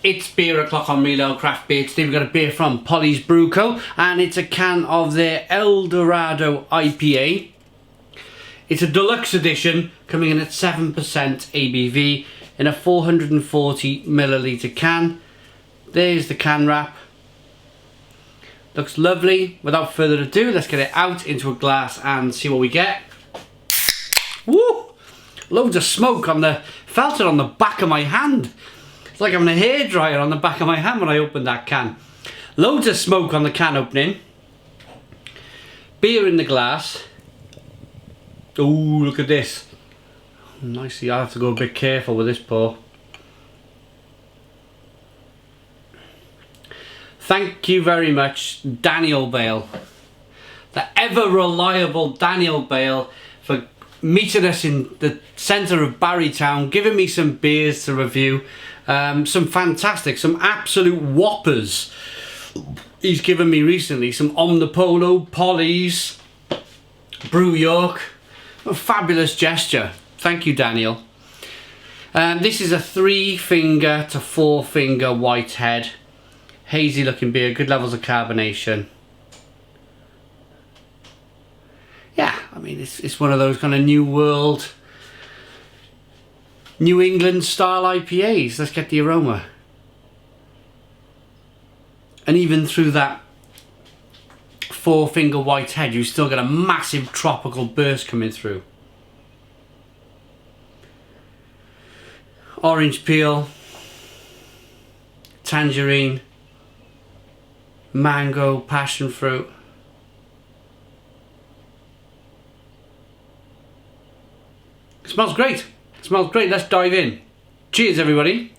It's beer o'clock on Real Ale Craft Beer. Today we've got a beer from Polly's Brew Co. And it's a can of their Dorado IPA. It's a deluxe edition coming in at 7% ABV in a 440 milliliter can. There's the can wrap. Looks lovely. Without further ado, let's get it out into a glass and see what we get. Woo! Loads of smoke on the, felt it on the back of my hand. It's like having a hairdryer on the back of my hand when I opened that can. Loads of smoke on the can opening. Beer in the glass. Oh, look at this. Nicely, I have to go a bit careful with this pour. Thank you very much, Daniel Bale. The ever reliable Daniel Bale for meeting us in the centre of Barrytown, giving me some beers to review. Some fantastic, some absolute whoppers he's given me recently. Some Omnipolo, Polly's, Brew York. A fabulous gesture. Thank you, Daniel. This is a 3-finger to 4-finger white head. Hazy looking beer, good levels of carbonation. Yeah, I mean, it's one of those kind of new world, New England style IPAs. Let's get the aroma. And even through that 4-finger white head, you still get a massive tropical burst coming through. Orange peel, tangerine, mango, passion fruit. It smells great. It smells great. Let's dive in. Cheers, everybody.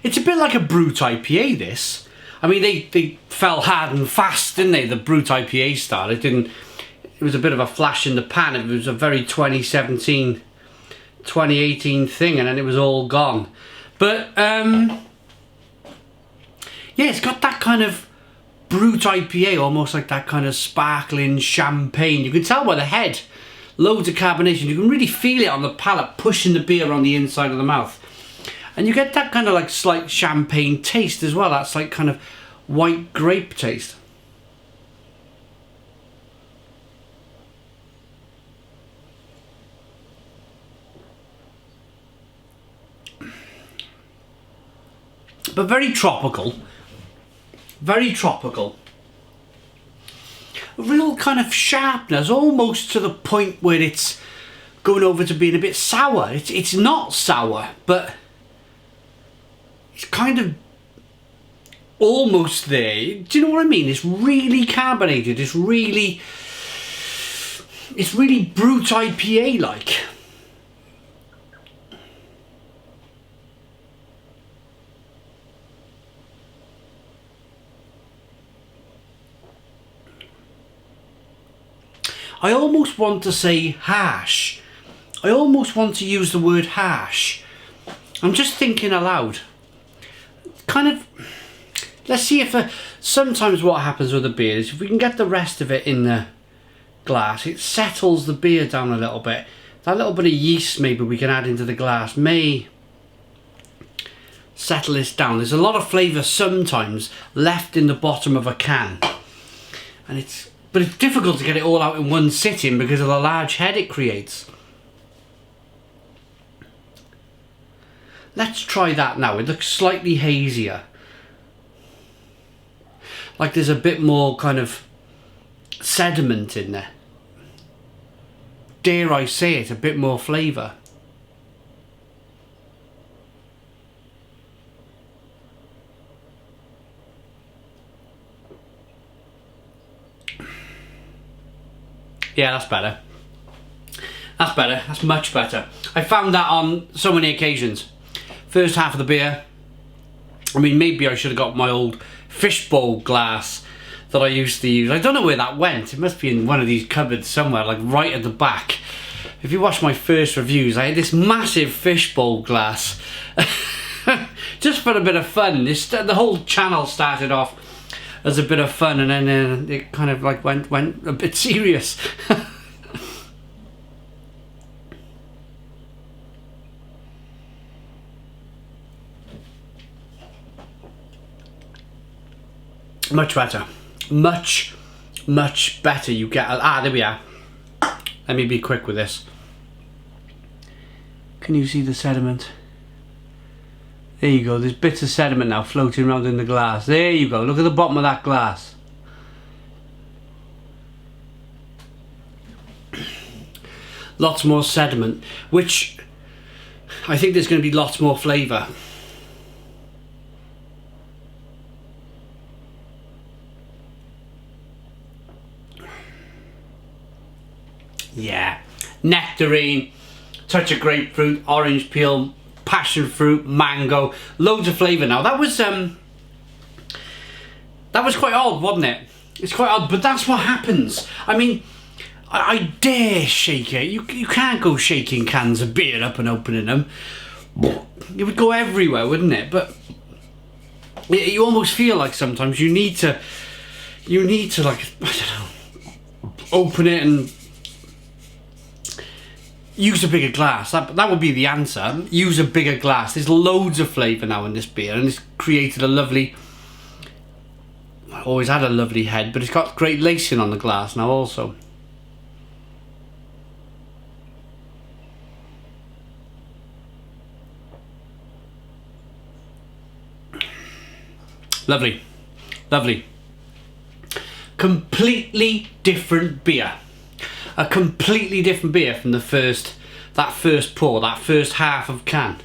It's a bit like a Brute IPA, this. I mean, they fell hard and fast, didn't they? The Brute IPA style. It was a bit of a flash in the pan. It was a very 2017, 2018 thing, and then it was all gone. But, yeah, it's got that kind of Brute IPA, almost like that kind of sparkling champagne. You can tell by the head. Loads of carbonation. You can really feel it on the palate, pushing the beer on the inside of the mouth. And you get that kind of like slight champagne taste as well. That's like kind of white grape taste. But very tropical. Very tropical. A real kind of sharpness, almost to the point where it's going over to being a bit sour. It's not sour, but it's kind of almost there. Do you know what I mean? It's really carbonated. It's really Brute IPA like. I almost want to say harsh. I almost want to use the word harsh. I'm just thinking aloud. Kind of, let's see if sometimes what happens with the beer is if we can get the rest of it in the glass, it settles the beer down a little bit. That little bit of yeast maybe we can add into the glass may settle this down. There's a lot of flavour sometimes left in the bottom of a can, and but it's difficult to get it all out in one sitting because of the large head it creates. Let's try that now. It looks slightly hazier. Like there's a bit more kind of sediment in there. Dare I say it, a bit more flavour. Yeah, that's better. That's better. That's much better. I found that on so many occasions. First half of the beer, I mean, maybe I should have got my old fishbowl glass that I used to use. I don't know where that went. It must be in one of these cupboards somewhere, like right at the back. If you watch my first reviews, I had this massive fishbowl glass. Just for a bit of fun. The whole channel started off as a bit of fun, and then it kind of like went a bit serious. Much better. Much better. You get... there we are. Let me be quick with this. Can you see the sediment? There you go. There's bits of sediment now floating around in the glass. There you go. Look at the bottom of that glass. Lots more sediment, which I think there's going to be lots more flavour. Yeah, nectarine, touch of grapefruit, orange peel, passion fruit, mango, loads of flavour now. That was quite odd, wasn't it? It's quite odd, but that's what happens. I mean, I dare shake it. You can't go shaking cans of beer up and opening them. It would go everywhere, wouldn't it? But you almost feel like sometimes you need to like, I don't know, open it and use a bigger glass. That would be the answer. Use a bigger glass. There's loads of flavour now in this beer, and it's created a lovely... I always had a lovely head, but it's got great lacing on the glass now also. Lovely. Lovely. Completely different beer. A completely different beer from that first pour, that first half of can.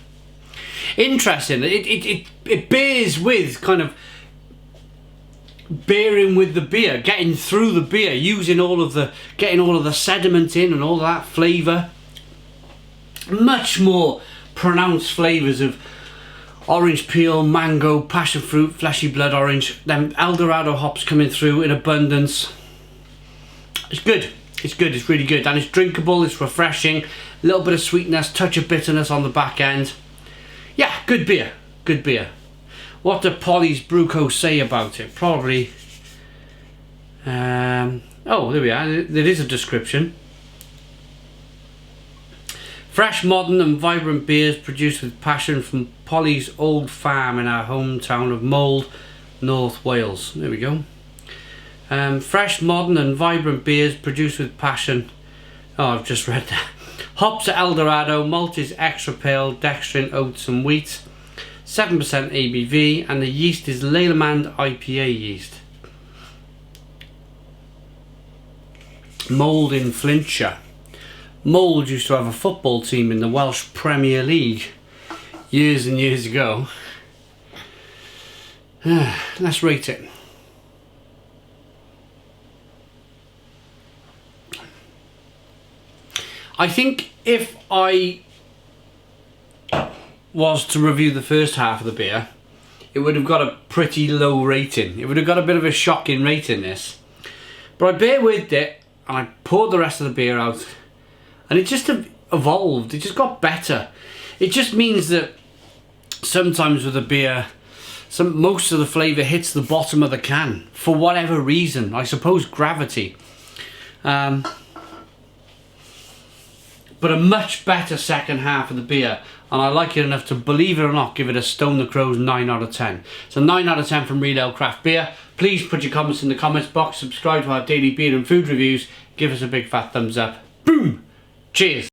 Interesting. It bears with kind of bearing with the beer, getting through the beer, getting all of the sediment in and all of that flavour. Much more pronounced flavours of orange peel, mango, passion fruit, fleshy blood orange. Then Eldorado hops coming through in abundance. It's good. It's good. It's really good, and it's drinkable. It's refreshing. A little bit of sweetness, touch of bitterness on the back end. Yeah, good beer. Good beer. What do Polly's Brew Co say about it? Probably. Oh, there we are. There is a description. Fresh, modern and vibrant beers produced with passion from Polly's old farm in our hometown of Mold, North Wales. There we go. Fresh, modern and vibrant beers produced with passion. Oh, I've just read that. Hops are Eldorado, malt is extra pale, dextrin, oats and wheat. 7% ABV, and the yeast is Leyland IPA yeast. Mold in Flintshire. Mold used to have a football team in the Welsh Premier League years and years ago. Let's rate it. I think if I was to review the first half of the beer, it would have got a pretty low rating. It would have got a bit of a shocking rating, this. But I bear with it, and I poured the rest of the beer out, and it just evolved. It just got better. It just means that sometimes with a beer, most of the flavour hits the bottom of the can for whatever reason. I suppose gravity. But a much better second half of the beer, and I like it enough to, believe it or not, give it a Stone the Crows 9 out of 10. So 9 out of 10 from Real Ale Craft Beer. Please put your comments in the comments box, subscribe to our daily beer and food reviews, give us a big fat thumbs up. Boom! Cheers!